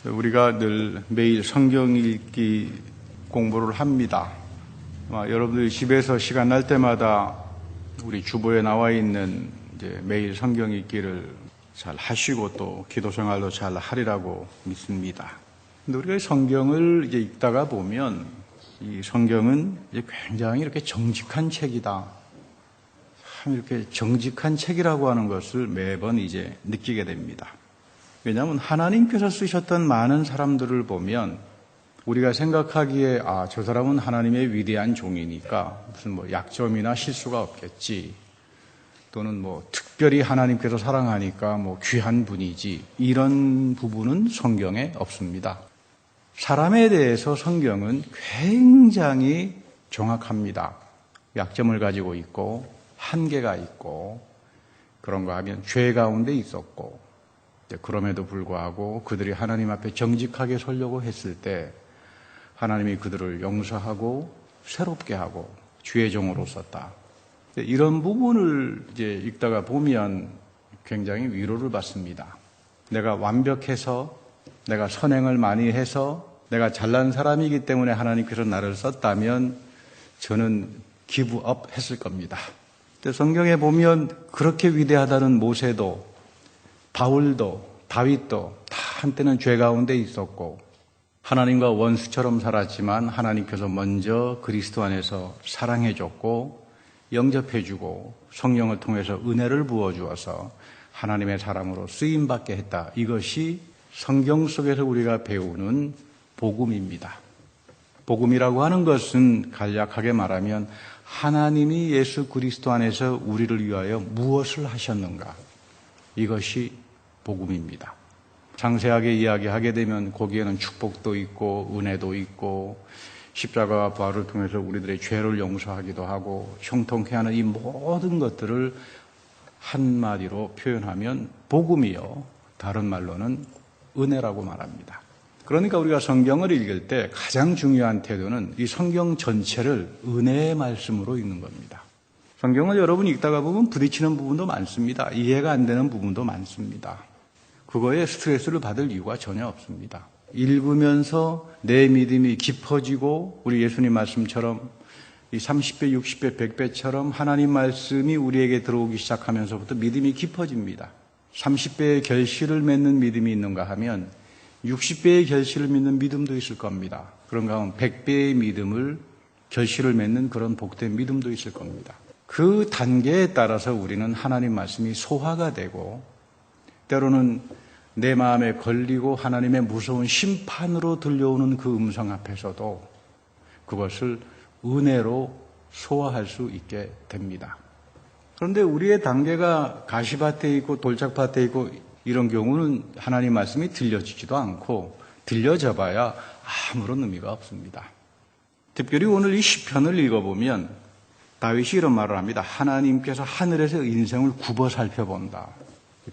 우리가 늘 매일 성경 읽기 공부를 합니다. 여러분들이 집에서 시간 날 때마다 우리 주보에 나와 있는 매일 성경 읽기를 잘 하시고 또 기도 생활도 잘 하리라고 믿습니다. 근데 우리가 성경을 읽다가 보면 이 성경은 굉장히 이렇게 정직한 책이다. 참 이렇게 정직한 책이라고 하는 것을 매번 느끼게 됩니다. 왜냐하면 하나님께서 쓰셨던 많은 사람들을 보면 우리가 생각하기에 저 사람은 하나님의 위대한 종이니까 무슨 약점이나 실수가 없겠지, 또는 특별히 하나님께서 사랑하니까 귀한 분이지, 이런 부분은 성경에 없습니다. 사람에 대해서 성경은 굉장히 정확합니다. 약점을 가지고 있고 한계가 있고 그런가 하면 죄 가운데 있었고, 그럼에도 불구하고 그들이 하나님 앞에 정직하게 서려고 했을 때 하나님이 그들을 용서하고 새롭게 하고 주의 종으로 썼다. 이런 부분을 읽다가 보면 굉장히 위로를 받습니다. 내가 완벽해서, 내가 선행을 많이 해서, 내가 잘난 사람이기 때문에 하나님께서 나를 썼다면 저는 기브업 했을 겁니다. 성경에 보면 그렇게 위대하다는 모세도, 바울도, 다윗도 다 한때는 죄 가운데 있었고 하나님과 원수처럼 살았지만 하나님께서 먼저 그리스도 안에서 사랑해줬고 영접해주고 성령을 통해서 은혜를 부어주어서 하나님의 사람으로 쓰임받게 했다. 이것이 성경 속에서 우리가 배우는 복음입니다. 복음이라고 하는 것은 간략하게 말하면 하나님이 예수 그리스도 안에서 우리를 위하여 무엇을 하셨는가, 이것이 복음입니다. 상세하게 이야기하게 되면 거기에는 축복도 있고 은혜도 있고 십자가와 부활을 통해서 우리들의 죄를 용서하기도 하고 형통케 하는 이 모든 것들을 한마디로 표현하면 복음이요, 다른 말로는 은혜라고 말합니다. 그러니까 우리가 성경을 읽을 때 가장 중요한 태도는 이 성경 전체를 은혜의 말씀으로 읽는 겁니다. 성경을 여러분이 읽다가 보면 부딪히는 부분도 많습니다. 이해가 안 되는 부분도 많습니다. 그거에 스트레스를 받을 이유가 전혀 없습니다. 읽으면서 내 믿음이 깊어지고 우리 예수님 말씀처럼 이 30배, 60배, 100배처럼 하나님 말씀이 우리에게 들어오기 시작하면서부터 믿음이 깊어집니다. 30배의 결실을 맺는 믿음이 있는가 하면 60배의 결실을 믿는 믿음도 있을 겁니다. 그런가 하면 100배의 믿음을, 결실을 맺는 그런 복된 믿음도 있을 겁니다. 그 단계에 따라서 우리는 하나님 말씀이 소화가 되고 때로는 내 마음에 걸리고 하나님의 무서운 심판으로 들려오는 그 음성 앞에서도 그것을 은혜로 소화할 수 있게 됩니다. 그런데 우리의 단계가 가시밭에 있고 돌짝밭에 있고 이런 경우는 하나님 말씀이 들려지지도 않고 들려져 봐야 아무런 의미가 없습니다. 특별히 오늘 이 시편을 읽어보면 다윗이 이런 말을 합니다. 하나님께서 하늘에서 인생을 굽어 살펴본다.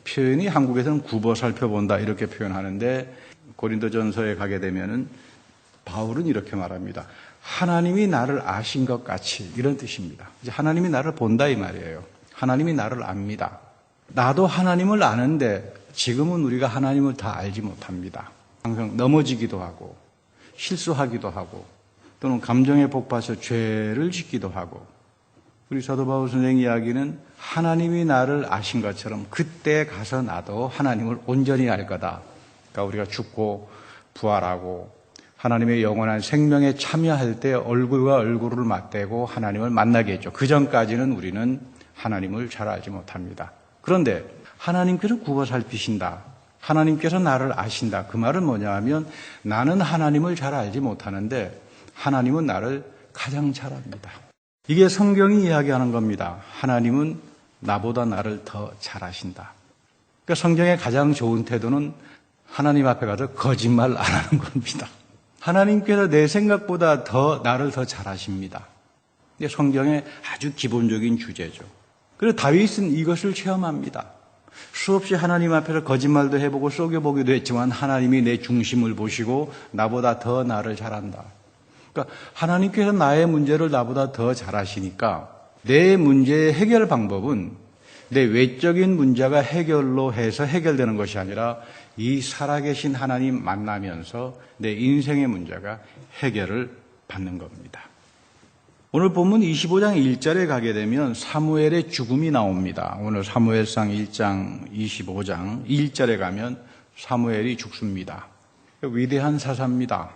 표현이 한국에서는 굽어 살펴본다 이렇게 표현하는데 고린도전서에 가게 되면은 바울은 이렇게 말합니다. 하나님이 나를 아신 것 같이, 이런 뜻입니다. 이제 하나님이 나를 본다 이 말이에요. 하나님이 나를 압니다. 나도 하나님을 아는데 지금은 우리가 하나님을 다 알지 못합니다. 항상 넘어지기도 하고 실수하기도 하고 또는 감정에 복받쳐 죄를 짓기도 하고, 우리 사도 바울 선생 이야기는 하나님이 나를 아신 것처럼 그때 가서 나도 하나님을 온전히 알 거다. 그러니까 우리가 죽고 부활하고 하나님의 영원한 생명에 참여할 때 얼굴과 얼굴을 맞대고 하나님을 만나게 했죠. 그 전까지는 우리는 하나님을 잘 알지 못합니다. 그런데 하나님께서 굽어 살피신다, 하나님께서 나를 아신다, 그 말은 뭐냐 하면 나는 하나님을 잘 알지 못하는데 하나님은 나를 가장 잘 압니다. 이게 성경이 이야기하는 겁니다. 하나님은 나보다 나를 더 잘 아신다. 그러니까 성경의 가장 좋은 태도는 하나님 앞에 가서 거짓말 안 하는 겁니다. 하나님께서 내 생각보다 나를 더 잘 아십니다. 이게 성경의 아주 기본적인 주제죠. 그래서 다윗은 이것을 체험합니다. 수없이 하나님 앞에서 거짓말도 해보고 속여보기도 했지만 하나님이 내 중심을 보시고 나보다 더 나를 잘 안다. 그러니까 하나님께서 나의 문제를 나보다 더 잘 아시니까 내 문제의 해결 방법은 내 외적인 문제가 해결로 해서 해결되는 것이 아니라 이 살아계신 하나님 만나면서 내 인생의 문제가 해결을 받는 겁니다. 오늘 본문 25장 1절에 가게 되면 사무엘의 죽음이 나옵니다. 오늘 사무엘상 1장 25장 1절에 가면 사무엘이 죽습니다. 위대한 사사입니다.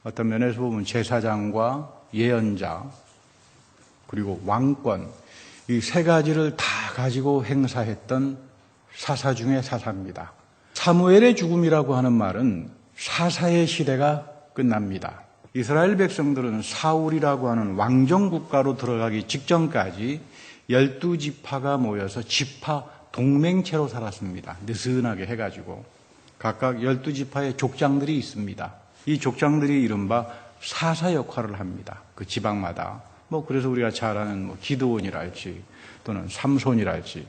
어떤 면에서 보면 제사장과 예언자 그리고 왕권 이 세 가지를 다 가지고 행사했던 사사 중의 사사입니다. 사무엘의 죽음이라고 하는 말은 사사의 시대가 끝납니다. 이스라엘 백성들은 사울이라고 하는 왕정 국가로 들어가기 직전까지 12지파가 모여서 지파 동맹체로 살았습니다. 느슨하게 해가지고 각각 12지파의 족장들이 있습니다. 이 족장들이 이른바 사사 역할을 합니다. 그 지방마다. 그래서 우리가 잘 아는 기드온이랄지 또는 삼손이랄지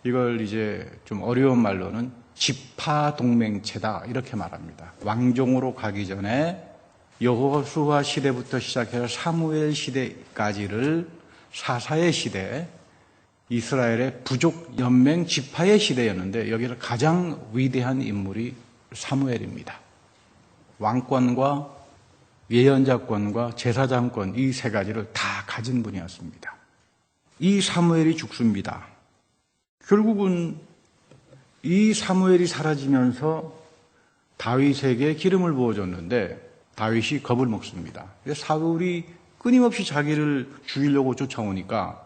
이걸 이제 좀 어려운 말로는 지파 동맹체다 이렇게 말합니다. 왕정으로 가기 전에 여호수아 시대부터 시작해서 사무엘 시대까지를 사사의 시대, 이스라엘의 부족 연맹 지파의 시대였는데 여기서 가장 위대한 인물이 사무엘입니다. 왕권과 예언자권과 제사장권 이 세 가지를 다 가진 분이었습니다. 이 사무엘이 죽습니다. 결국은 이 사무엘이 사라지면서 다윗에게 기름을 부어줬는데 다윗이 겁을 먹습니다. 사울이 끊임없이 자기를 죽이려고 쫓아오니까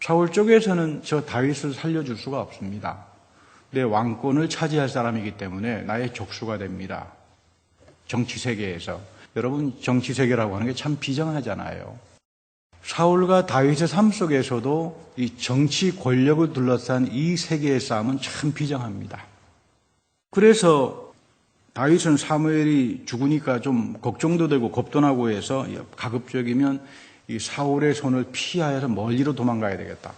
사울 쪽에서는 저 다윗을 살려줄 수가 없습니다. 내 왕권을 차지할 사람이기 때문에 나의 족수가 됩니다. 정치세계에서. 여러분 정치세계라고 하는 게 참 비정하잖아요. 사울과 다윗의 삶 속에서도 이 정치 권력을 둘러싼 이 세계의 싸움은 참 비정합니다. 그래서 다윗은 사무엘이 죽으니까 좀 걱정도 되고 겁도 나고 해서 가급적이면 이 사울의 손을 피하여서 멀리로 도망가야 되겠다.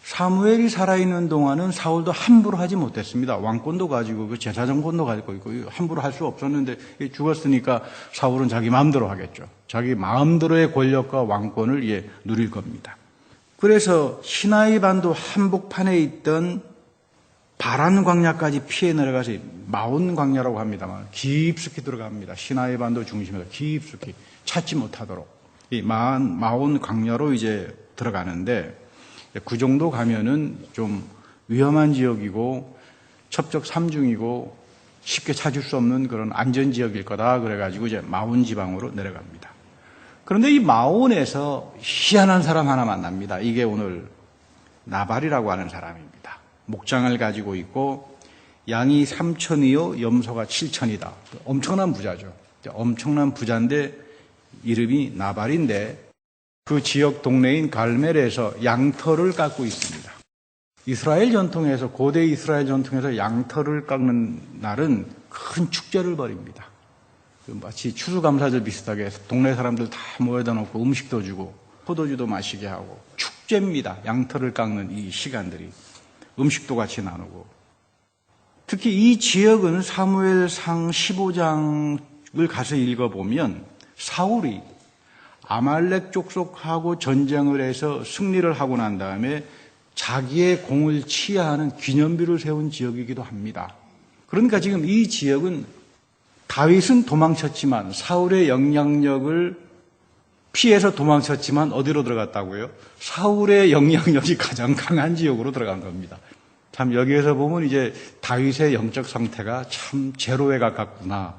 사무엘이 살아있는 동안은 사울도 함부로 하지 못했습니다. 왕권도 가지고 그 제사장권도 가지고 있고 함부로 할 수 없었는데 죽었으니까 사울은 자기 마음대로 하겠죠. 자기 마음대로의 권력과 왕권을 누릴 겁니다. 그래서 시나이 반도 한복판에 있던 바란 광야까지 피해 내려가서 마온 광야라고 합니다만 깊숙이 들어갑니다. 시나이 반도 중심에서 깊숙이 찾지 못하도록 이 마온 광야로 이제 들어가는데 그 정도 가면은 좀 위험한 지역이고 첩적 삼중이고 쉽게 찾을 수 없는 그런 안전 지역일 거다 그래가지고 이제 마온 지방으로 내려갑니다. 그런데 이 마온에서 희한한 사람 하나 만납니다. 이게 오늘 나발이라고 하는 사람입니다. 목장을 가지고 있고 양이 3,000이요 염소가 7,000이다. 엄청난 부자죠. 엄청난 부자인데 이름이 나발인데 그 지역 동네인 갈멜에서 양털을 깎고 있습니다. 이스라엘 전통에서 고대 이스라엘 전통에서 양털을 깎는 날은 큰 축제를 벌입니다. 마치 추수감사절 비슷하게 해서 동네 사람들 다 모여다 놓고 음식도 주고 포도주도 마시게 하고 축제입니다. 양털을 깎는 이 시간들이. 음식도 같이 나누고. 특히 이 지역은 사무엘상 15장을 가서 읽어보면 사울이 아말렉 족속하고 전쟁을 해서 승리를 하고 난 다음에 자기의 공을 치하하는 기념비를 세운 지역이기도 합니다. 그러니까 지금 이 지역은 다윗은 도망쳤지만 사울의 영향력을 피해서 도망쳤지만 어디로 들어갔다고요? 사울의 영향력이 가장 강한 지역으로 들어간 겁니다. 참 여기에서 보면 이제 다윗의 영적 상태가 참 제로에 가깝구나.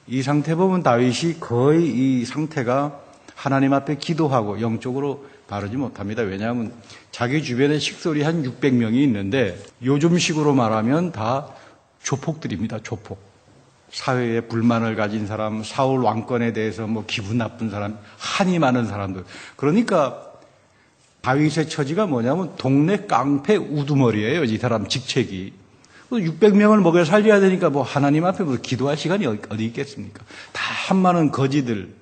이 상태 보면 다윗이 거의 이 상태가 하나님 앞에 기도하고 영적으로 바르지 못합니다. 왜냐하면 자기 주변에 식솔이 한 600명이 있는데 요즘식으로 말하면 다 조폭들입니다. 조폭. 사회에 불만을 가진 사람, 사울 왕권에 대해서 기분 나쁜 사람, 한이 많은 사람들. 그러니까 다윗의 처지가 뭐냐면 동네 깡패 우두머리예요. 이 사람 직책이. 600명을 먹여 살려야 되니까 하나님 앞에 기도할 시간이 어디 있겠습니까? 다 한많은 거지들,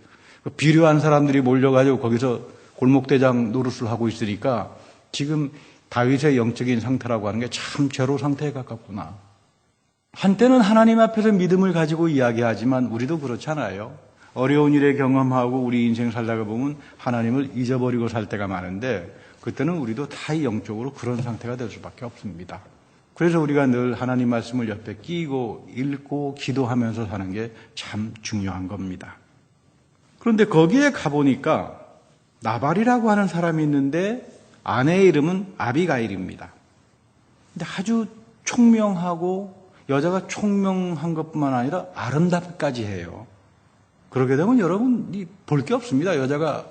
비료한 사람들이 몰려가지고 거기서 골목대장 노릇을 하고 있으니까 지금 다윗의 영적인 상태라고 하는 게 참 제로 상태에 가깝구나. 한때는 하나님 앞에서 믿음을 가지고 이야기하지만 우리도 그렇잖아요. 어려운 일에 경험하고 우리 인생 살다가 보면 하나님을 잊어버리고 살 때가 많은데 그때는 우리도 다 영적으로 그런 상태가 될 수밖에 없습니다. 그래서 우리가 늘 하나님 말씀을 옆에 끼고 읽고 기도하면서 사는 게 참 중요한 겁니다. 그런데 거기에 가보니까 나발이라고 하는 사람이 있는데 아내의 이름은 아비가일입니다. 근데 아주 총명하고 여자가 총명한 것뿐만 아니라 아름답기까지 해요. 그러게 되면 여러분 볼 게 없습니다. 여자가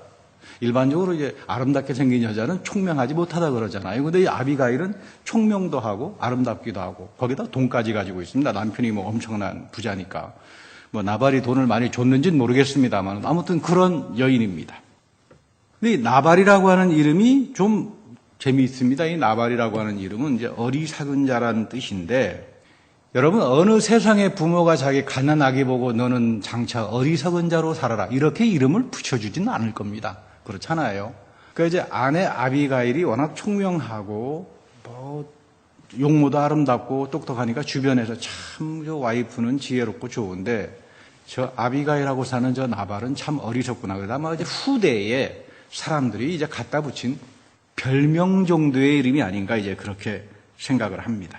일반적으로 이제 아름답게 생긴 여자는 총명하지 못하다 그러잖아요. 근데 이 아비가일은 총명도 하고 아름답기도 하고 거기다 돈까지 가지고 있습니다. 남편이 뭐 엄청난 부자니까. 뭐 나발이 돈을 많이 줬는지는 모르겠습니다만 아무튼 그런 여인입니다. 근데 이 나발이라고 하는 이름이 좀 재미있습니다. 이 나발이라고 하는 이름은 이제 어리석은 자라는 뜻인데 여러분 어느 세상의 부모가 자기 갓난아기 보고 너는 장차 어리석은 자로 살아라 이렇게 이름을 붙여주지는 않을 겁니다. 그렇잖아요. 그러니까 이제 아내 아비가일이 워낙 총명하고 뭐 용모도 아름답고 똑똑하니까 주변에서 참 저 와이프는 지혜롭고 좋은데 저 아비가일하고 사는 저 나발은 참 어리석구나. 그러다 아마 이제 후대에 사람들이 이제 갖다 붙인 별명 정도의 이름이 아닌가 이제 그렇게 생각을 합니다.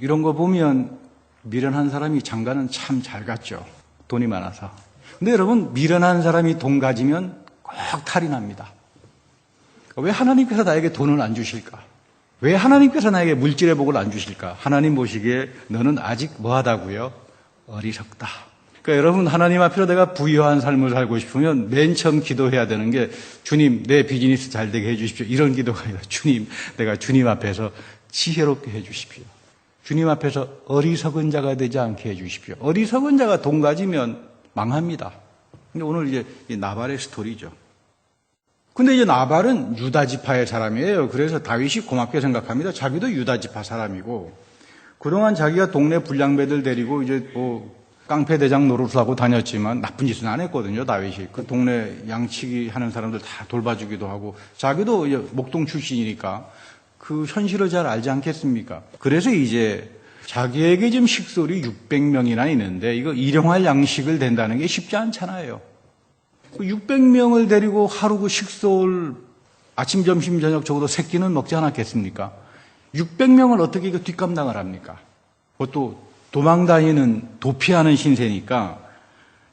이런 거 보면 미련한 사람이 장가는 참 잘 갔죠. 돈이 많아서. 근데 여러분 미련한 사람이 돈 가지면 꼭 탈이 납니다. 왜 하나님께서 나에게 돈을 안 주실까? 왜 하나님께서 나에게 물질의 복을 안 주실까? 하나님 보시기에 너는 아직 뭐하다고요? 어리석다. 그러니까 여러분 하나님 앞에서 내가 부유한 삶을 살고 싶으면 맨 처음 기도해야 되는 게 주님 내 비즈니스 잘 되게 해 주십시오. 이런 기도가 아니라 주님 내가 주님 앞에서 지혜롭게 해 주십시오. 주님 앞에서 어리석은 자가 되지 않게 해 주십시오. 어리석은 자가 돈 가지면 망합니다. 근데 오늘 이제 이 나발의 스토리죠. 근데 이제 나발은 유다 지파의 사람이에요. 그래서 다윗이 고맙게 생각합니다. 자기도 유다 지파 사람이고 그동안 자기가 동네 불량배들 데리고 이제 뭐 깡패 대장 노릇하고 다녔지만 나쁜 짓은 안 했거든요. 다윗이 그 동네 양치기 하는 사람들 다 돌봐주기도 하고 자기도 이제 목동 출신이니까 그 현실을 잘 알지 않겠습니까? 그래서 이제 자기에게 지금 식솔이 600명이나 있는데 이거 일용할 양식을 댄다는 게 쉽지 않잖아요. 600명을 데리고 하루 그 식솔 아침, 점심, 저녁 적어도 3끼는 먹지 않았겠습니까? 600명을 어떻게 이거 뒷감당을 합니까? 또 도망다니는 도피하는 신세니까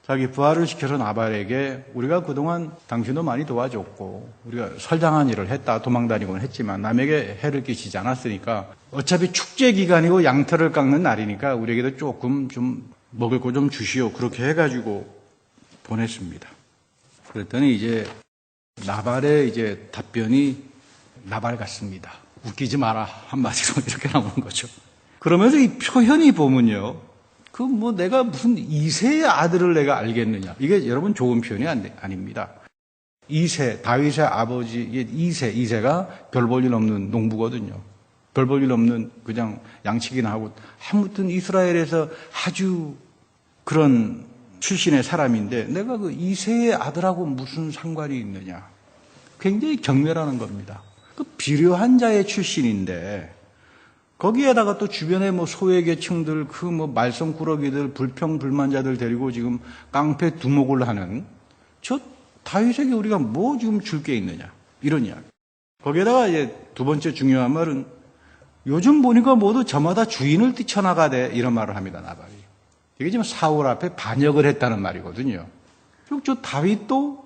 자기 부하를 시켜서 나발에게 우리가 그동안 당신도 많이 도와줬고 우리가 설당한 일을 했다. 도망다니고는 했지만 남에게 해를 끼치지 않았으니까 어차피 축제 기간이고 양털을 깎는 날이니까 우리에게도 조금 좀 먹을 거 좀 주시오. 그렇게 해가지고 보냈습니다. 그랬더니 이제 나발의 이제 답변이 나발 같습니다. 웃기지 마라. 한마디로 이렇게 나오는 거죠. 그러면서 이 표현이 보면요. 그 뭐 내가 무슨 이새의 아들을 내가 알겠느냐. 이게 여러분 좋은 표현이 아닙니다. 이새, 다윗의 아버지, 이새가 별 볼 일 없는 농부거든요. 별 볼 일 없는 그냥 양치기나 하고 아무튼 이스라엘에서 아주 그런 출신의 사람인데 내가 그 이새의 아들하고 무슨 상관이 있느냐. 굉장히 경멸하는 겁니다. 그 비료한 자의 출신인데 거기에다가 또 주변에 뭐 소외계층들, 그 뭐 말썽꾸러기들, 불평불만자들 데리고 지금 깡패 두목을 하는 저 다윗에게 우리가 뭐 지금 줄 게 있느냐. 이런 이야기. 거기에다가 이제 두 번째 중요한 말은 요즘 보니까 모두 저마다 주인을 뛰쳐나가대. 이런 말을 합니다, 나발이. 이게 지금 사울 앞에 반역을 했다는 말이거든요. 그리고 저 다윗도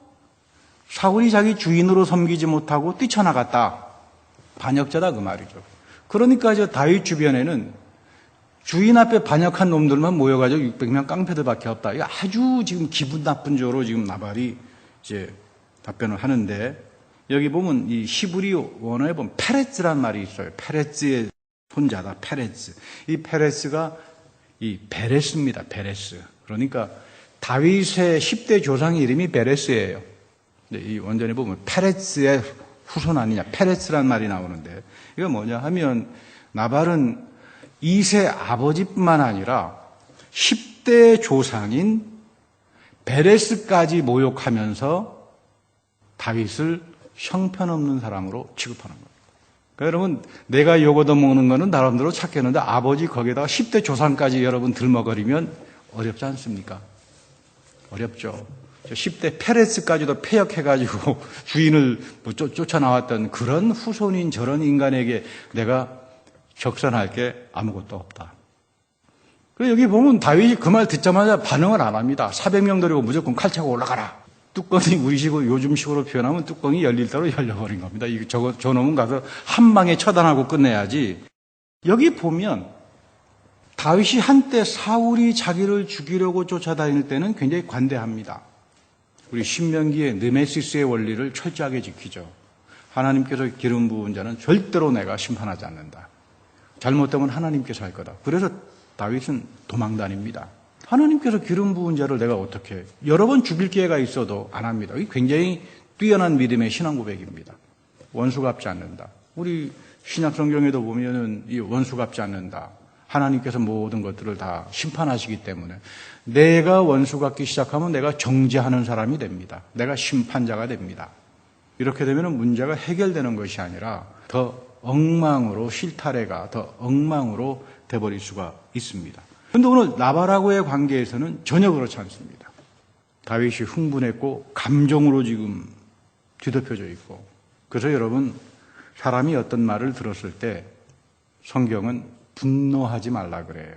사울이 자기 주인으로 섬기지 못하고 뛰쳐나갔다. 반역자다 그 말이죠. 그러니까 저 다윗 주변에는 주인 앞에 반역한 놈들만 모여가지고 600명 깡패들밖에 없다. 이거 아주 지금 기분 나쁜 조로 지금 나발이 이제 답변을 하는데 여기 보면 이 히브리 원어에 보면 페레츠란 말이 있어요. 페레츠의 손자다. 페레츠. 이 페레츠가 이 베레스입니다. 베레스. 그러니까 다윗의 10대 조상 이름이 베레스예요. 이 원전에 보면 페레츠의 후손 아니냐. 페레츠란 말이 나오는데 이거 뭐냐 하면 나발은 이세 아버지뿐만 아니라 10대 조상인 베레스까지 모욕하면서 다윗을 형편없는 사람으로 취급하는 거예요. 그러니까 여러분 내가 욕 얻어먹는 거는 나름대로 찾겠는데 아버지 거기에다가 10대 조상까지 여러분 들먹거리면 어렵지 않습니까? 어렵죠. 10대 페레스까지도 폐역해가지고 주인을 쫓아나왔던 그런 후손인 저런 인간에게 내가 적선할 게 아무것도 없다. 그리고 여기 보면 다윗이 그 말 듣자마자 반응을 안 합니다. 400명 데리고 무조건 칼 차고 올라가라. 뚜껑이 우리식으로 요즘식으로 표현하면 뚜껑이 열릴 대로 열려버린 겁니다. 저놈은 가서 한 방에 처단하고 끝내야지. 여기 보면 다윗이 한때 사울이 자기를 죽이려고 쫓아다닐 때는 굉장히 관대합니다. 우리 신명기의 느메시스의 원리를 철저하게 지키죠. 하나님께서 기름 부은 자는 절대로 내가 심판하지 않는다. 잘못되면 하나님께서 할 거다. 그래서 다윗은 도망다닙니다. 하나님께서 기름 부은 자를 내가 어떻게 여러 번 죽일 기회가 있어도 안 합니다. 이게 굉장히 뛰어난 믿음의 신앙 고백입니다. 원수 갚지 않는다. 우리 신약 성경에도 보면은 이 원수 갚지 않는다. 하나님께서 모든 것들을 다 심판하시기 때문에 내가 원수 갚기 시작하면 내가 정죄하는 사람이 됩니다. 내가 심판자가 됩니다. 이렇게 되면 문제가 해결되는 것이 아니라 더 엉망으로 실타래가 더 엉망으로 돼버릴 수가 있습니다. 그런데 오늘 나발하고의 관계에서는 전혀 그렇지 않습니다. 다윗이 흥분했고 감정으로 지금 뒤덮여져 있고 그래서 여러분 사람이 어떤 말을 들었을 때 성경은 분노하지 말라 그래요.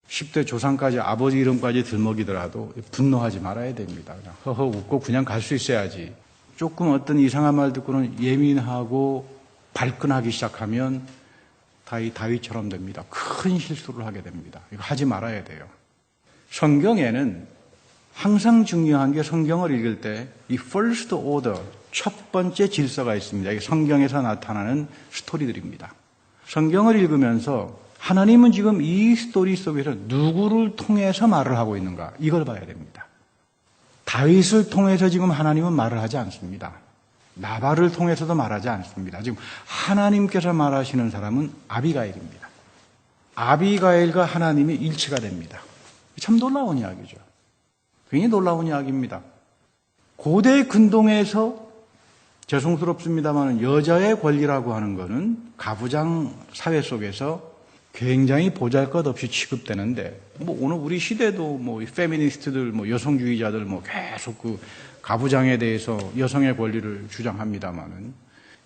10대 조상까지 아버지 이름까지 들먹이더라도 분노하지 말아야 됩니다. 그냥 허허 웃고 그냥 갈 수 있어야지. 조금 어떤 이상한 말 듣고는 예민하고 발끈하기 시작하면 다윗처럼 됩니다. 큰 실수를 하게 됩니다. 이거 하지 말아야 돼요. 성경에는 항상 중요한 게 성경을 읽을 때 이 first order, 첫 번째 질서가 있습니다. 이게 성경에서 나타나는 스토리들입니다. 성경을 읽으면서 하나님은 지금 이 스토리 속에서 누구를 통해서 말을 하고 있는가 이걸 봐야 됩니다. 다윗을 통해서 지금 하나님은 말을 하지 않습니다. 나발을 통해서도 말하지 않습니다. 지금 하나님께서 말하시는 사람은 아비가일입니다. 아비가일과 하나님이 일치가 됩니다. 참 놀라운 이야기죠. 굉장히 놀라운 이야기입니다. 고대 근동에서 죄송스럽습니다만 여자의 권리라고 하는 것은 가부장 사회 속에서 굉장히 보잘것없이 취급되는데 오늘 우리 시대도 페미니스트들 여성주의자들 계속 그 가부장에 대해서 여성의 권리를 주장합니다만은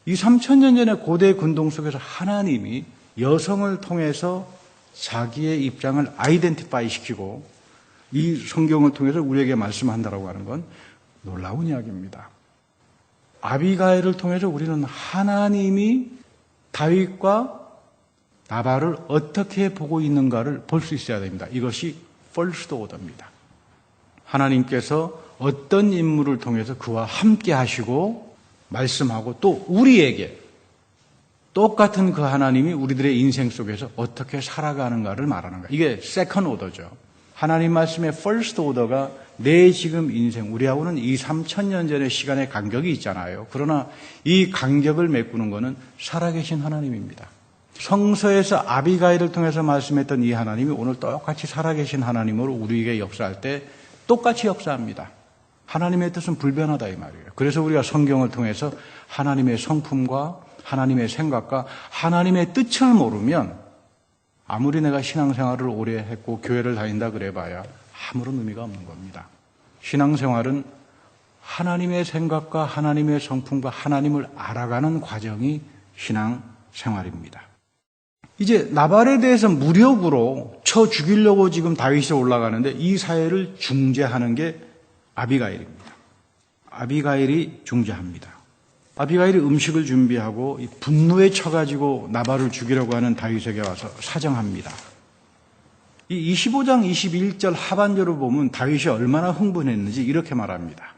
이 3000년 전의 고대 근동 속에서 하나님이 여성을 통해서 자기의 입장을 아이덴티파이 시키고 이 성경을 통해서 우리에게 말씀한다라고 하는 건 놀라운 이야기입니다. 아비가일을 통해서 우리는 하나님이 다윗과 나발을 어떻게 보고 있는가를 볼 수 있어야 됩니다. 이것이 first order입니다. 하나님께서 어떤 인물을 통해서 그와 함께 하시고 말씀하고 또 우리에게 똑같은 그 하나님이 우리들의 인생 속에서 어떻게 살아가는가를 말하는 거예요. 이게 second order죠. 하나님 말씀의 first order가 내 지금 인생, 우리하고는 2,000~3,000년 전의 시간의 간격이 있잖아요. 그러나 이 간격을 메꾸는 것은 살아계신 하나님입니다. 성서에서 아비가일을 통해서 말씀했던 이 하나님이 오늘 똑같이 살아계신 하나님으로 우리에게 역사할 때 똑같이 역사합니다. 하나님의 뜻은 불변하다 이 말이에요. 그래서 우리가 성경을 통해서 하나님의 성품과 하나님의 생각과 하나님의 뜻을 모르면 아무리 내가 신앙생활을 오래 했고 교회를 다닌다 그래봐야 아무런 의미가 없는 겁니다. 신앙생활은 하나님의 생각과 하나님의 성품과 하나님을 알아가는 과정이 신앙생활입니다. 이제 나발에 대해서 무력으로 쳐 죽이려고 지금 다윗이 올라가는데 이 사회를 중재하는 게 아비가일입니다. 아비가일이 중재합니다. 아비가일이 음식을 준비하고 분노에 쳐가지고 나발을 죽이려고 하는 다윗에게 와서 사정합니다. 이 25장 21절 하반절을 보면 다윗이 얼마나 흥분했는지 이렇게 말합니다.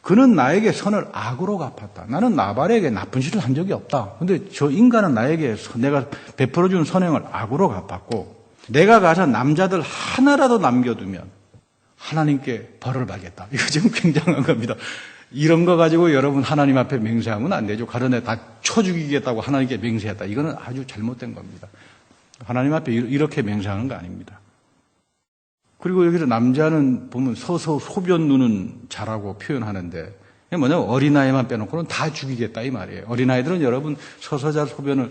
그는 나에게 선을 악으로 갚았다. 나는 나발에게 나쁜 짓을 한 적이 없다. 근데 저 인간은 나에게 내가 베풀어준 선행을 악으로 갚았고 내가 가서 남자들 하나라도 남겨두면 하나님께 벌을 받겠다. 이거 지금 굉장한 겁니다. 이런 거 가지고 여러분 하나님 앞에 맹세하면 안 되죠. 가른 애 다 쳐 죽이겠다고 하나님께 맹세했다. 이거는 아주 잘못된 겁니다. 하나님 앞에 이렇게 맹세하는 거 아닙니다. 그리고 여기서 남자는 보면 서서 소변 누는 자라고 표현하는데 뭐냐면 어린아이만 빼놓고는 다 죽이겠다 이 말이에요. 어린아이들은 여러분 서서 잘 소변을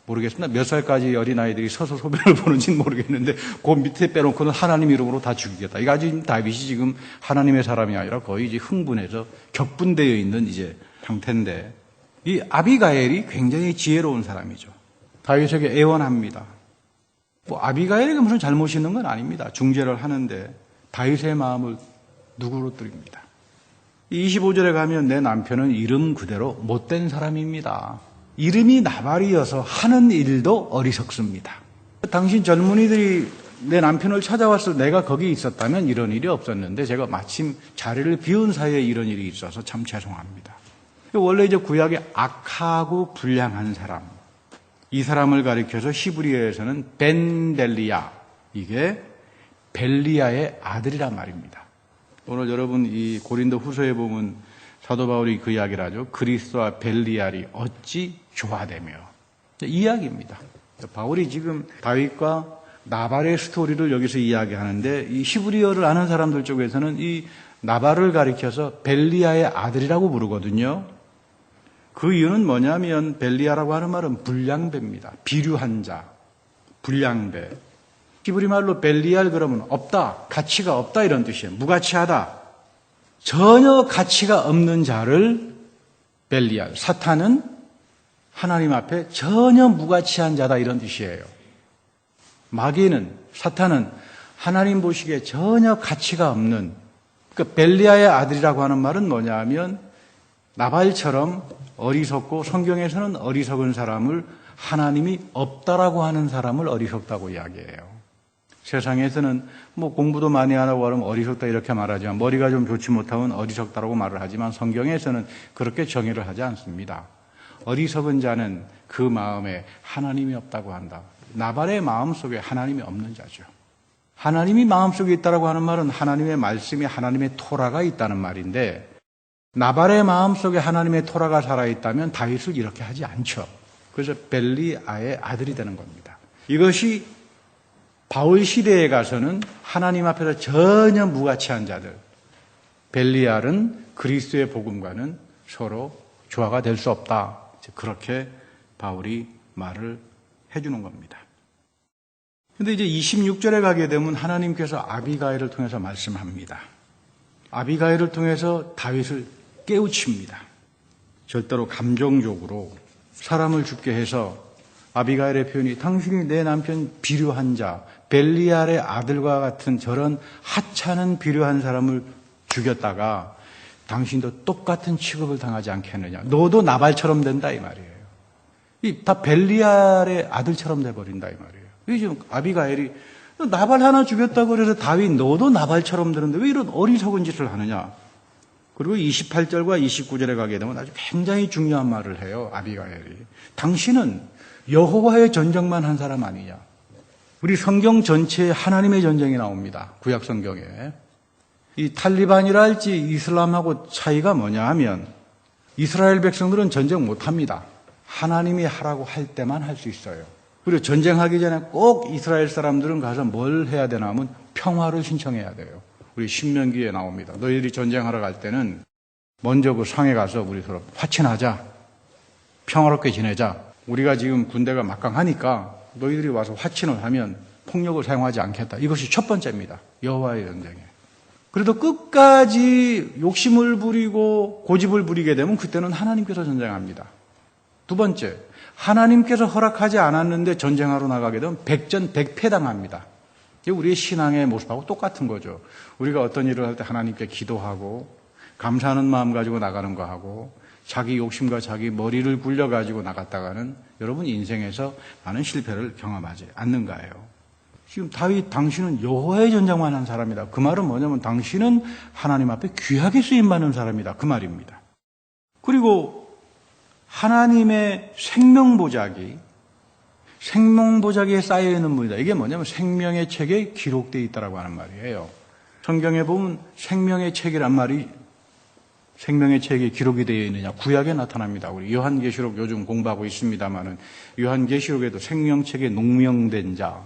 모르겠습니다. 몇 살까지 어린아이들이 서서 소변을 보는지는 모르겠는데 그 밑에 빼놓고는 하나님 이름으로 다 죽이겠다. 이거 아주 다윗이 지금 하나님의 사람이 아니라 거의 이제 흥분해서 격분되어 있는 이제 상태인데 이 아비가엘이 굉장히 지혜로운 사람이죠. 다윗에게 애원합니다. 아비가일에게 무슨 잘못이 있는 건 아닙니다. 중재를 하는데 다윗의 마음을 누구로 드립니다. 25절에 가면 내 남편은 이름 그대로 못된 사람입니다. 이름이 나발이어서 하는 일도 어리석습니다. 당신 젊은이들이 내 남편을 찾아왔을 내가 거기 있었다면 이런 일이 없었는데 제가 마침 자리를 비운 사이에 이런 일이 있어서 참 죄송합니다. 원래 이제 구약에 악하고 불량한 사람, 이 사람을 가리켜서 히브리어에서는 벤델리아, 이게 벨리아의 아들이란 말입니다. 오늘 여러분 이 고린도 후서에 보면 사도 바울이 그 이야기를 하죠. 그리스도와 벨리알이 어찌 조화되며, 이 이야기입니다. 바울이 지금 다윗과 나발의 스토리를 여기서 이야기하는데 이 히브리어를 아는 사람들 쪽에서는 이 나발을 가리켜서 벨리아의 아들이라고 부르거든요. 그 이유는 뭐냐면 벨리아라고 하는 말은 불량배입니다. 비류한 자, 불량배. 히브리 말로 벨리알 그러면 없다, 가치가 없다 이런 뜻이에요. 무가치하다. 전혀 가치가 없는 자를 벨리알. 사탄은 하나님 앞에 전혀 무가치한 자다 이런 뜻이에요. 마귀는, 사탄은 하나님 보시기에 전혀 가치가 없는, 그러니까 벨리아의 아들이라고 하는 말은 뭐냐 하면 나발처럼 어리석고 성경에서는 어리석은 사람을 하나님이 없다라고 하는 사람을 어리석다고 이야기해요. 세상에서는 공부도 많이 안 하고 하면 어리석다 이렇게 말하지만 머리가 좀 좋지 못하면 어리석다라고 말을 하지만 성경에서는 그렇게 정의를 하지 않습니다. 어리석은 자는 그 마음에 하나님이 없다고 한다. 나발의 마음속에 하나님이 없는 자죠. 하나님이 마음속에 있다라고 하는 말은 하나님의 말씀이 하나님의 토라가 있다는 말인데 나발의 마음속에 하나님의 토라가 살아있다면 다윗을 이렇게 하지 않죠. 그래서 벨리아의 아들이 되는 겁니다. 이것이 바울 시대에 가서는 하나님 앞에서 전혀 무가치한 자들, 벨리알은 그리스도의 복음과는 서로 조화가 될 수 없다. 그렇게 바울이 말을 해주는 겁니다. 그런데 이제 26절에 가게 되면 하나님께서 아비가일을 통해서 말씀합니다. 아비가일을 통해서 다윗을 깨우칩니다. 절대로 감정적으로 사람을 죽게 해서 아비가일의 표현이 당신이 내 남편 비류한 자, 벨리알의 아들과 같은 저런 하찮은 비류한 사람을 죽였다가 당신도 똑같은 취급을 당하지 않겠느냐. 너도 나발처럼 된다 이 말이에요. 다 벨리알의 아들처럼 돼버린다 이 말이에요. 이 지금 아비가일이 나발 하나 죽였다고 그래서 다윗 너도 나발처럼 되는데 왜 이런 어리석은 짓을 하느냐. 그리고 28절과 29절에 가게 되면 아주 굉장히 중요한 말을 해요. 아비가일이. 당신은 여호와의 전쟁만 한 사람 아니냐. 우리 성경 전체에 하나님의 전쟁이 나옵니다. 구약 성경에. 이 탈리반이라 할지 이슬람하고 차이가 뭐냐 하면 이스라엘 백성들은 전쟁 못합니다. 하나님이 하라고 할 때만 할 수 있어요. 그리고 전쟁하기 전에 꼭 이스라엘 사람들은 가서 뭘 해야 되나 하면 평화를 신청해야 돼요. 우리 신명기에 나옵니다. 너희들이 전쟁하러 갈 때는 먼저 그 상에 가서 우리 서로 화친하자. 평화롭게 지내자. 우리가 지금 군대가 막강하니까 너희들이 와서 화친을 하면 폭력을 사용하지 않겠다. 이것이 첫 번째입니다. 여호와의 전쟁에. 그래도 끝까지 욕심을 부리고 고집을 부리게 되면 그때는 하나님께서 전쟁합니다. 두 번째, 하나님께서 허락하지 않았는데 전쟁하러 나가게 되면 백전백패당합니다. 이게 우리의 신앙의 모습하고 똑같은 거죠. 우리가 어떤 일을 할 때 하나님께 기도하고 감사하는 마음 가지고 나가는 거하고 자기 욕심과 자기 머리를 굴려가지고 나갔다가는 여러분 인생에서 많은 실패를 경험하지 않는가요? 지금 다윗 당신은 여호와의 전쟁만 한 사람이다. 그 말은 뭐냐면 당신은 하나님 앞에 귀하게 쓰임받는 사람이다. 그 말입니다. 그리고 하나님의 생명보자기에 쌓여있는 분이다. 이게 뭐냐면 생명의 책에 기록되어 있다고 하는 말이에요. 성경에 보면 생명의 책이란 말이 생명의 책에 기록이 되어 있느냐. 구약에 나타납니다. 우리 요한계시록 요즘 공부하고 있습니다만은 요한계시록에도 생명책에 농명된 자.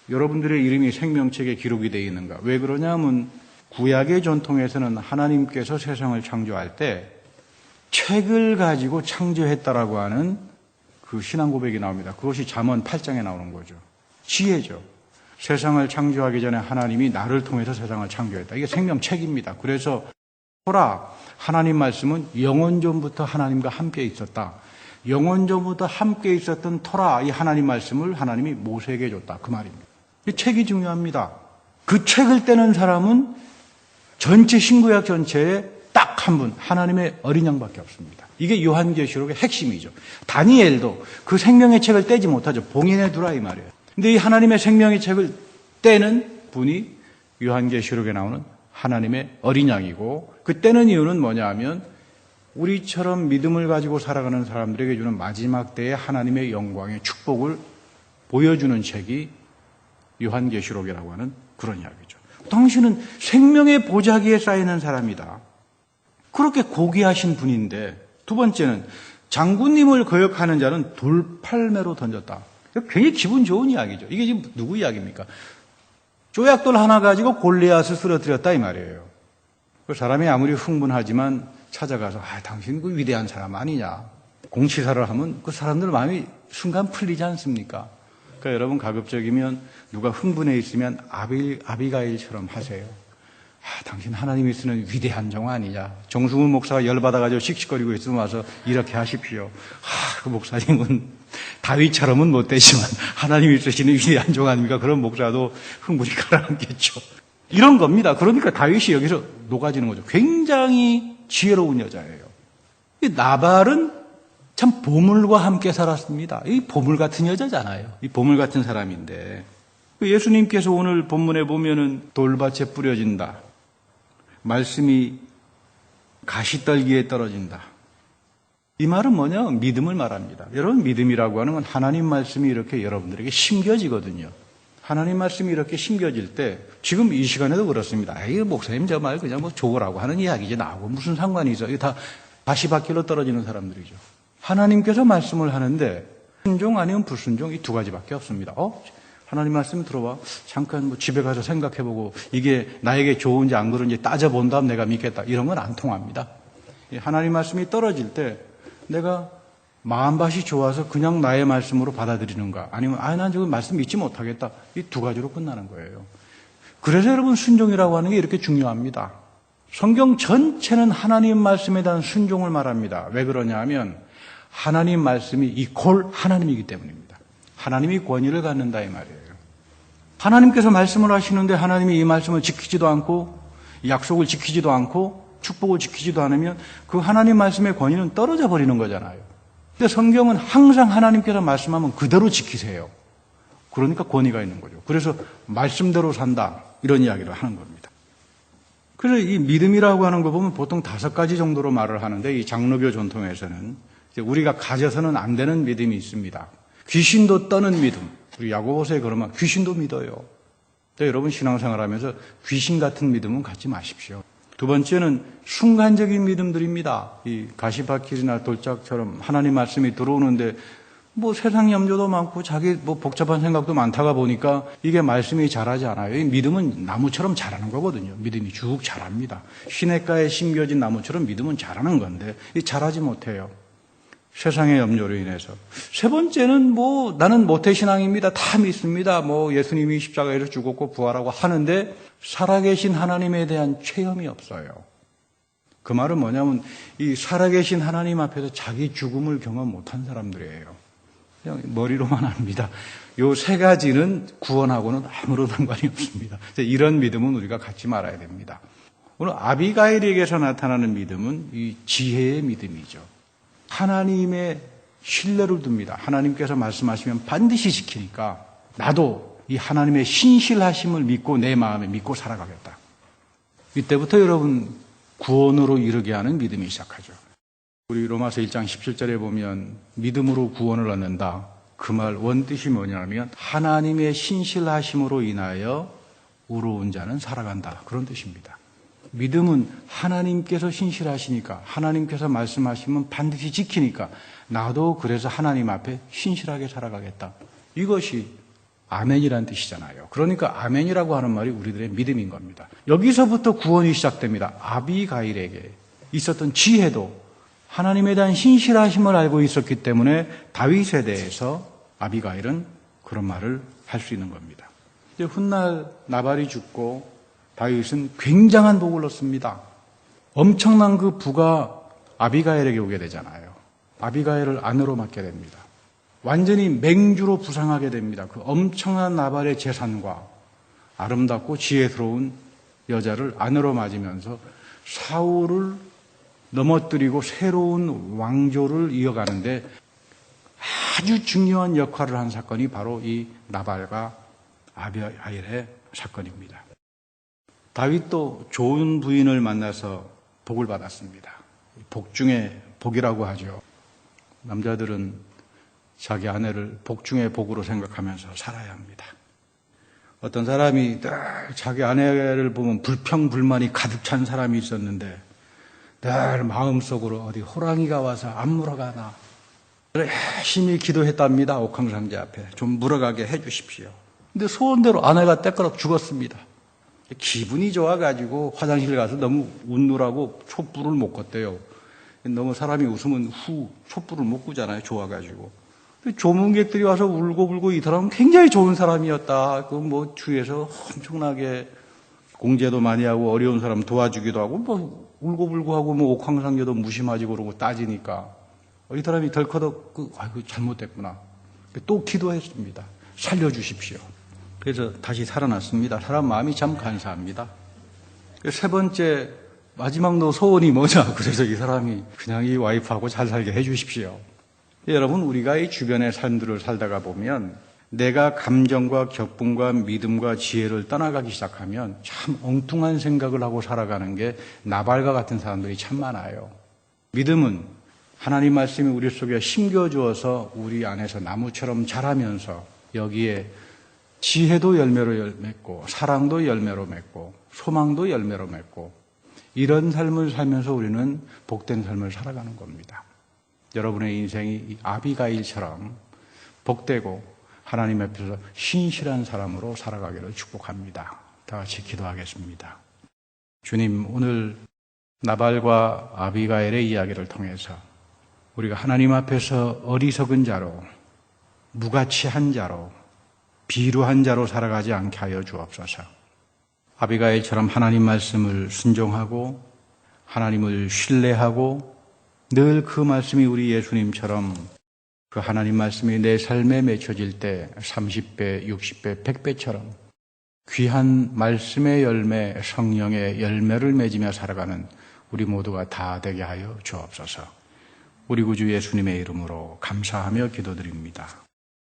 여러분들의 이름이 생명책에 기록이 되어 있는가. 왜 그러냐면 구약의 전통에서는 하나님께서 세상을 창조할 때 책을 가지고 창조했다라고 하는 그 신앙 고백이 나옵니다. 그것이 잠언 8장에 나오는 거죠. 지혜죠. 세상을 창조하기 전에 하나님이 나를 통해서 세상을 창조했다. 이게 생명책입니다. 그래서 토라, 하나님 말씀은 영원전부터 하나님과 함께 있었다. 영원전부터 함께 있었던 토라, 이 하나님 말씀을 하나님이 모세에게 줬다. 그 말입니다. 이 책이 중요합니다. 그 책을 떼는 사람은 전체 신구약 전체에 딱 한 분, 하나님의 어린 양밖에 없습니다. 이게 요한계시록의 핵심이죠. 다니엘도 그 생명의 책을 떼지 못하죠. 봉인해 두라 이 말이에요. 근데 이 하나님의 생명의 책을 떼는 분이 요한계시록에 나오는 하나님의 어린 양이고, 그 떼는 이유는 뭐냐 하면 우리처럼 믿음을 가지고 살아가는 사람들에게 주는 마지막 때의 하나님의 영광의 축복을 보여주는 책이 요한계시록이라고 하는 그런 이야기죠. 당신은 생명의 보자기에 쌓이는 사람이다. 그렇게 고귀하신 분인데, 두 번째는 장군님을 거역하는 자는 돌팔매로 던졌다. 굉장히 기분 좋은 이야기죠. 이게 지금 누구 이야기입니까? 조약돌 하나 가지고 골리앗을 쓰러뜨렸다 이 말이에요. 그 사람이 아무리 흥분하지만 찾아가서 당신 그 위대한 사람 아니냐. 공치사를 하면 그 사람들 마음이 순간 풀리지 않습니까? 그러니까 여러분 가급적이면 누가 흥분해 있으면 아비가일처럼 하세요. 당신 하나님이 쓰는 위대한 종 아니냐. 정승훈 목사가 열받아가지고 씩씩거리고 있으면 와서 이렇게 하십시오. 그 목사님은 다윗처럼은 못 되지만 하나님이 쓰시는 위대한 종 아닙니까? 그런 목사도 흥분이 가라앉겠죠. 이런 겁니다. 그러니까 다윗이 여기서 녹아지는 거죠. 굉장히 지혜로운 여자예요. 이 나발은 참 보물과 함께 살았습니다. 이 보물 같은 여자잖아요. 이 보물 같은 사람인데, 예수님께서 오늘 본문에 보면은 돌밭에 뿌려진다. 말씀이 가시떨기에 떨어진다. 이 말은 뭐냐? 믿음을 말합니다. 여러분, 믿음이라고 하는 건 하나님 말씀이 이렇게 여러분들에게 심겨지거든요. 하나님 말씀이 이렇게 심겨질 때, 지금 이 시간에도 그렇습니다. 목사님 저 말 그냥 뭐 좋으라고 하는 이야기지 나하고 무슨 상관이 있어? 이게 다 바시바퀴로 떨어지는 사람들이죠. 하나님께서 말씀을 하는데 순종 아니면 불순종, 이 두 가지밖에 없습니다. 하나님 말씀 들어봐. 잠깐 뭐 집에 가서 생각해보고 이게 나에게 좋은지 안 그런지 따져본 다음 내가 믿겠다. 이런 건 안 통합니다. 하나님 말씀이 떨어질 때 내가 마음밭이 좋아서 그냥 나의 말씀으로 받아들이는가, 아니면 난 지금 말씀 믿지 못하겠다. 이 두 가지로 끝나는 거예요. 그래서 여러분 순종이라고 하는 게 이렇게 중요합니다. 성경 전체는 하나님 말씀에 대한 순종을 말합니다. 왜 그러냐 하면 하나님 말씀이 이콜 하나님이기 때문입니다. 하나님이 권위를 갖는다 이 말이에요. 하나님께서 말씀을 하시는데 하나님이 이 말씀을 지키지도 않고 약속을 지키지도 않고 축복을 지키지도 않으면 그 하나님 말씀의 권위는 떨어져 버리는 거잖아요. 근데 성경은 항상 하나님께서 말씀하면 그대로 지키세요. 그러니까 권위가 있는 거죠. 그래서 말씀대로 산다 이런 이야기를 하는 겁니다. 그래서 이 믿음이라고 하는 거 보면 보통 5가지 정도로 말을 하는데, 이 장로교 전통에서는 우리가 가져서는 안 되는 믿음이 있습니다. 귀신도 떠는 믿음. 우리 야고보서에 그러면 귀신도 믿어요. 여러분 신앙생활하면서 귀신 같은 믿음은 갖지 마십시오. 두 번째는 순간적인 믿음들입니다. 이 가시밭길이나 돌짝처럼 하나님 말씀이 들어오는데 뭐 세상 염려도 많고 자기 뭐 복잡한 생각도 많다가 보니까 이게 말씀이 자라지 않아요. 이 믿음은 나무처럼 자라는 거거든요. 믿음이 쭉 자랍니다. 시냇가에 심겨진 나무처럼 믿음은 자라는 건데 이 자라지 못해요. 세상의 염려로 인해서. 세 번째는 뭐 나는 모태신앙입니다. 다 믿습니다. 뭐 예수님이 십자가에서 죽었고 부활하고 하는데 살아계신 하나님에 대한 체험이 없어요. 그 말은 뭐냐면 이 살아계신 하나님 앞에서 자기 죽음을 경험 못한 사람들이에요. 그냥 머리로만 합니다. 요 3가지는 구원하고는 아무런 상관이 없습니다. 이런 믿음은 우리가 갖지 말아야 됩니다. 오늘 아비가일에게서 나타나는 믿음은 이 지혜의 믿음이죠. 하나님의 신뢰를 둡니다. 하나님께서 말씀하시면 반드시 지키니까 나도 이 하나님의 신실하심을 믿고 내 마음에 믿고 살아가겠다. 이때부터 여러분 구원으로 이르게 하는 믿음이 시작하죠. 우리 로마서 1장 17절에 보면 믿음으로 구원을 얻는다. 그 말 원뜻이 뭐냐면 하나님의 신실하심으로 인하여 의로운 자는 살아간다. 그런 뜻입니다. 믿음은 하나님께서 신실하시니까, 하나님께서 말씀하시면 반드시 지키니까 나도 그래서 하나님 앞에 신실하게 살아가겠다. 이것이 아멘이라는 뜻이잖아요. 그러니까 아멘이라고 하는 말이 우리들의 믿음인 겁니다. 여기서부터 구원이 시작됩니다. 아비가일에게 있었던 지혜도 하나님에 대한 신실하심을 알고 있었기 때문에 다윗에 대해서 아비가일은 그런 말을 할 수 있는 겁니다. 이제 훗날 나발이 죽고 다윗은 굉장한 복을 얻습니다. 엄청난 그 부가 아비가일에게 오게 되잖아요. 아비가일을 아내로 맡게 됩니다. 완전히 맹주로 부상하게 됩니다. 그 엄청난 나발의 재산과 아름답고 지혜스러운 여자를 아내로 맞으면서 사울을 넘어뜨리고 새로운 왕조를 이어가는데 아주 중요한 역할을 한 사건이 바로 이 나발과 아비가일의 사건입니다. 다윗도 좋은 부인을 만나서 복을 받았습니다. 복 중에 복이라고 하죠. 남자들은 자기 아내를 복 중에 복으로 생각하면서 살아야 합니다. 어떤 사람이 늘 자기 아내를 보면 불평불만이 가득 찬 사람이 있었는데 늘 마음속으로 어디 호랑이가 와서 안 물어가나 열심히 기도했답니다. 옥황상제 앞에 좀 물어가게 해주십시오. 근데 소원대로 아내가 때까락 죽었습니다. 기분이 좋아가지고 화장실 가서 너무 웃느라고 촛불을 못 껐대요. 너무 사람이 웃으면 촛불을 못 끄잖아요. 좋아가지고. 조문객들이 와서 울고불고 이 사람은 굉장히 좋은 사람이었다. 그 뭐 주위에서 엄청나게 공제도 많이 하고 어려운 사람 도와주기도 하고 뭐 울고불고 하고 뭐 옥황상제도 무심하지 그러고 따지니까 이 사람이 덜커덕 아이고 잘못됐구나. 또 기도했습니다. 살려주십시오. 그래서 다시 살아났습니다. 사람 마음이 참 간사합니다. 세 번째 마지막 너 소원이 뭐냐? 그래서 이 사람이 그냥 이 와이프하고 잘 살게 해주십시오. 여러분 우리가 이 주변의 삶들을 살다가 보면 내가 감정과 격분과 믿음과 지혜를 떠나가기 시작하면 참 엉뚱한 생각을 하고 살아가는 게 나발과 같은 사람들이 참 많아요. 믿음은 하나님 말씀이 우리 속에 심겨주어서 우리 안에서 나무처럼 자라면서 여기에 지혜도 열매로 맺고 사랑도 열매로 맺고 소망도 열매로 맺고 이런 삶을 살면서 우리는 복된 삶을 살아가는 겁니다. 여러분의 인생이 이 아비가일처럼 복되고 하나님 앞에서 신실한 사람으로 살아가기를 축복합니다. 다 같이 기도하겠습니다. 주님, 오늘 나발과 아비가일의 이야기를 통해서 우리가 하나님 앞에서 어리석은 자로, 무가치한 자로, 비루한 자로 살아가지 않게 하여 주옵소서. 아비가일처럼 하나님 말씀을 순종하고 하나님을 신뢰하고 늘 그 말씀이 우리 예수님처럼 그 하나님 말씀이 내 삶에 맺혀질 때 30배, 60배, 100배처럼 귀한 말씀의 열매, 성령의 열매를 맺으며 살아가는 우리 모두가 다 되게 하여 주옵소서. 우리 구주 예수님의 이름으로 감사하며 기도드립니다.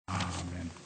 아멘.